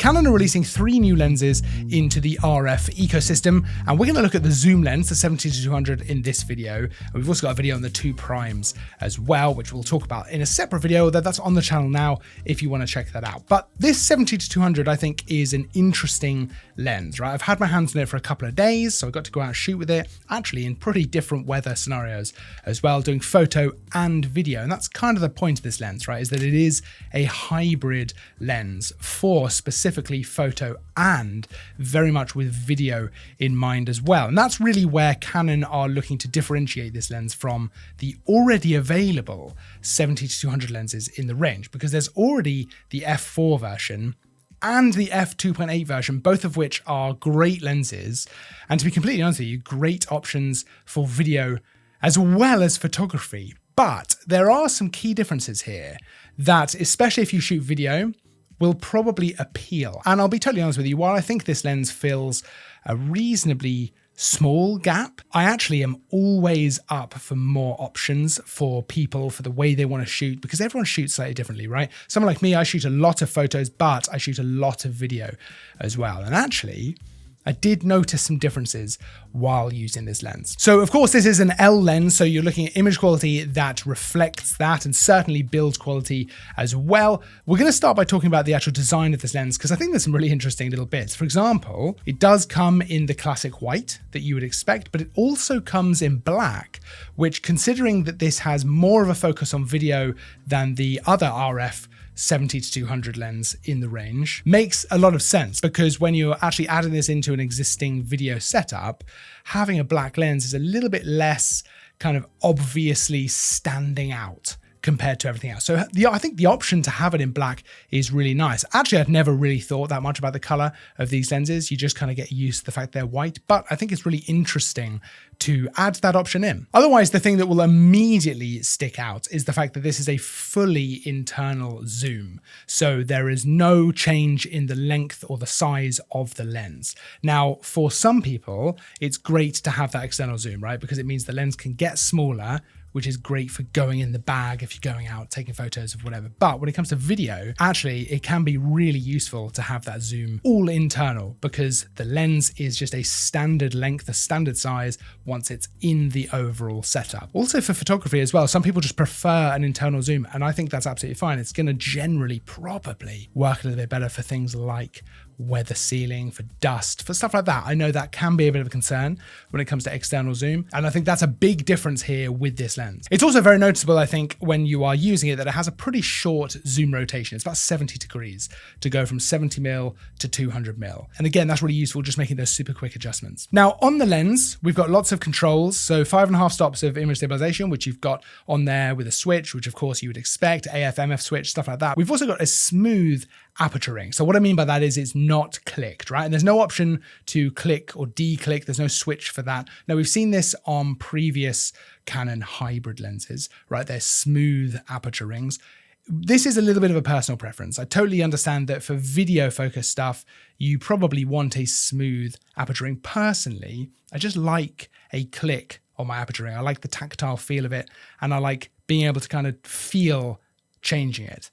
Canon are releasing 3 new lenses into the RF ecosystem, and we're going to look at the zoom lens, the 70-200 in this video. And we've also got a video on the 2 primes as well, which we'll talk about in a separate video, although that's on the channel now if you want to check that out. But this 70-200, I think, is an interesting lens, right? I've had my hands on it for a couple of days, so I got to go out and shoot with it, actually in pretty different weather scenarios as well, doing photo and video. And that's kind of the point of this lens, right? Is that it is a hybrid lens for specifically photo and very much with video in mind as well. And that's really where Canon are looking to differentiate this lens from the already available 70-200 lenses in the range, because there's already the f4 version and the f2.8 version, both of which are great lenses. And to be completely honest with you, great options for video as well as photography. But there are some key differences here that, especially if you shoot video, will probably appeal. And I'll be totally honest with you, while I think this lens fills a reasonably small gap, I actually am always up for more options for people for the way they want to shoot, because everyone shoots slightly differently, right? Someone like me, I shoot a lot of photos, but I shoot a lot of video as well. And actually, I did notice some differences while using this lens. So of course, this is an L lens, so you're looking at image quality that reflects that, and certainly build quality as well. We're going to start by talking about the actual design of this lens, because I think there's some really interesting little bits. For example, it does come in the classic white that you would expect, but it also comes in black, which, considering that this has more of a focus on video than the other RF 70-200 lens in the range, makes a lot of sense, because when you're actually adding this into an existing video setup, having a black lens is a little bit less kind of obviously standing out compared to everything else. So I think the option to have it in black is really nice. Actually, I'd never really thought that much about the color of these lenses. You just kind of get used to the fact they're white, but I think it's really interesting to add that option in. Otherwise, the thing that will immediately stick out is the fact that this is a fully internal zoom. So there is no change in the length or the size of the lens. Now, for some people, it's great to have that external zoom, right? Because it means the lens can get smaller, which is great for going in the bag if you're going out, taking photos of whatever. But when it comes to video, actually, it can be really useful to have that zoom all internal, because the lens is just a standard length, a standard size once it's in the overall setup. Also for photography as well, some people just prefer an internal zoom, and I think that's absolutely fine. It's going to generally probably work a little bit better for things like weather sealing, for dust, for stuff like that. I know that can be a bit of a concern when it comes to external zoom, and I think that's a big difference here with this lens. It's also very noticeable, I think, when you are using it, that it has a pretty short zoom rotation. It's about 70 degrees to go from 70mm to 200mm. And again, that's really useful, just making those super quick adjustments. Now, on the lens, we've got lots of controls. So 5.5 stops of image stabilization, which you've got on there with a switch, which of course you would expect, AF, MF switch, stuff like that. We've also got a smooth aperture ring. So what I mean by that is it's not clicked, right? And there's no option to click or de-click. There's no switch for that. Now, we've seen this on previous Canon hybrid lenses, right? They're smooth aperture rings. This is a little bit of a personal preference. I totally understand that for video focused stuff, you probably want a smooth aperture ring. Personally, I just like a click on my aperture ring. I like the tactile feel of it, and I like being able to kind of feel changing it.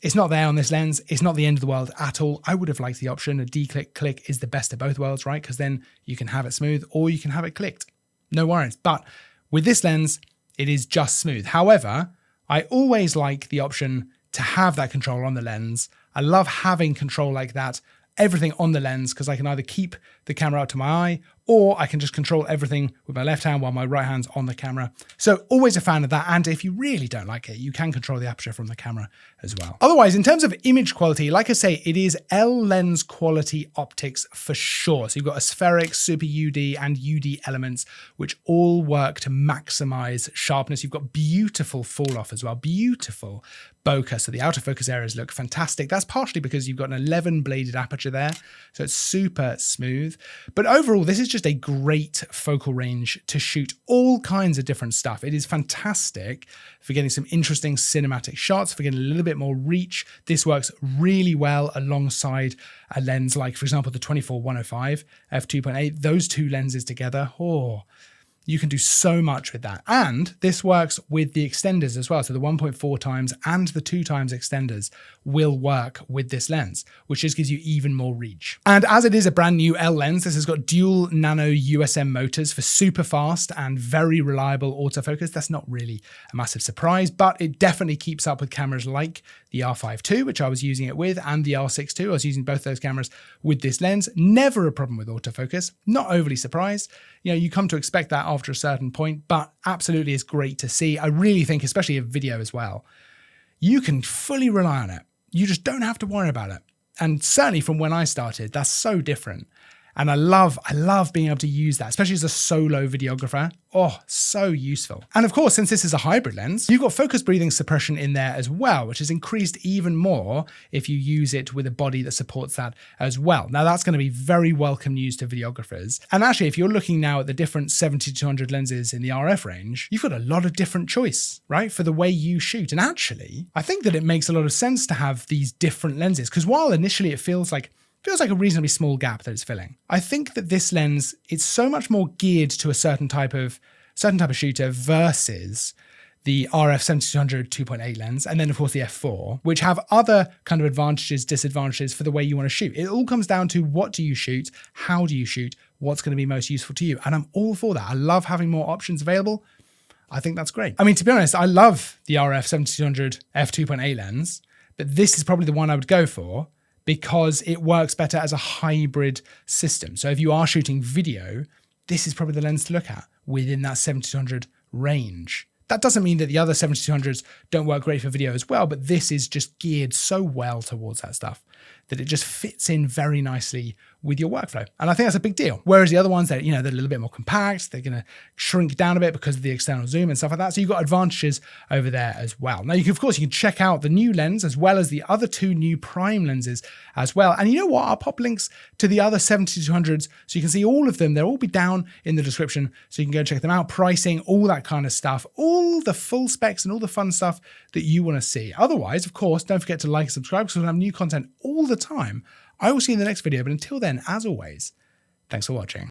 It's not there on this lens. It's not the end of the world at all. I would have liked the option. A de-click click is the best of both worlds, right? Because then you can have it smooth or you can have it clicked. No worries. But with this lens, it is just smooth. However, I always like the option to have that control on the lens. I love having control like that, everything on the lens, because I can either keep the camera up to my eye, or I can just control everything with my left hand while my right hand's on the camera. So always a fan of that. And if you really don't like it, you can control the aperture from the camera as well. Otherwise, in terms of image quality, like I say, it is L lens quality optics for sure. So you've got aspheric, super UD, and UD elements, which all work to maximize sharpness. You've got beautiful fall off as well, beautiful bokeh. So the autofocus areas look fantastic. That's partially because you've got an 11 bladed aperture there. So it's super smooth. But overall, this is just a great focal range to shoot all kinds of different stuff. It is fantastic for getting some interesting cinematic shots, for getting a little bit more reach. This works really well alongside a lens like, for example, the 24-105 f2.8. Those two lenses together, You can do so much with that. And this works with the extenders as well. So the 1.4 times and the 2 times extenders will work with this lens, which just gives you even more reach. And as it is a brand new L lens, this has got dual nano USM motors for super fast and very reliable autofocus. That's not really a massive surprise, but it definitely keeps up with cameras like the R5 II, which I was using it with, and the R6 II. I was using both those cameras with this lens. Never a problem with autofocus. Not overly surprised. You know, you come to expect that after a certain point, but absolutely is great to see. I really think, especially in video as well, you can fully rely on it. You just don't have to worry about it. And certainly from when I started, that's so different. And I love being able to use that, especially as a solo videographer. Oh, so useful. And of course, since this is a hybrid lens, you've got focus breathing suppression in there as well, which is increased even more if you use it with a body that supports that as well. Now, that's going to be very welcome news to videographers. And actually, if you're looking now at the different 70-200 lenses in the RF range, you've got a lot of different choice, right, for the way you shoot. And actually, I think that it makes a lot of sense to have these different lenses, because while initially it feels like a reasonably small gap that it's filling, I think that this lens, it's so much more geared to a certain type of shooter versus the RF 70-200 2.8 lens, and then of course the f4, which have other kind of advantages, disadvantages for the way you want to shoot. It all comes down to what do you shoot, how do you shoot, what's going to be most useful to you. And I'm all for that. I love having more options available. I think that's great. I mean, to be honest, I love the RF 70-200 f2.8 lens, but this is probably the one I would go for, because it works better as a hybrid system. So if you are shooting video, this is probably the lens to look at within that 70-200 range. That doesn't mean that the other 70-200s don't work great for video as well, but this is just geared so well towards that stuff that it just fits in very nicely with your workflow. And I think that's a big deal. Whereas the other ones, they're a little bit more compact. They're going to shrink down a bit because of the external zoom and stuff like that. So you've got advantages over there as well. Now, of course, you can check out the new lens as well as the other 2 new prime lenses as well. And you know what? I'll pop links to the other 70-200s so you can see all of them. They'll all be down in the description so you can go check them out. Pricing, all that kind of stuff, all the full specs and all the fun stuff that you want to see. Otherwise, of course, don't forget to like and subscribe because we'll have new content all the time. I will see you in the next video, but until then, as always, thanks for watching.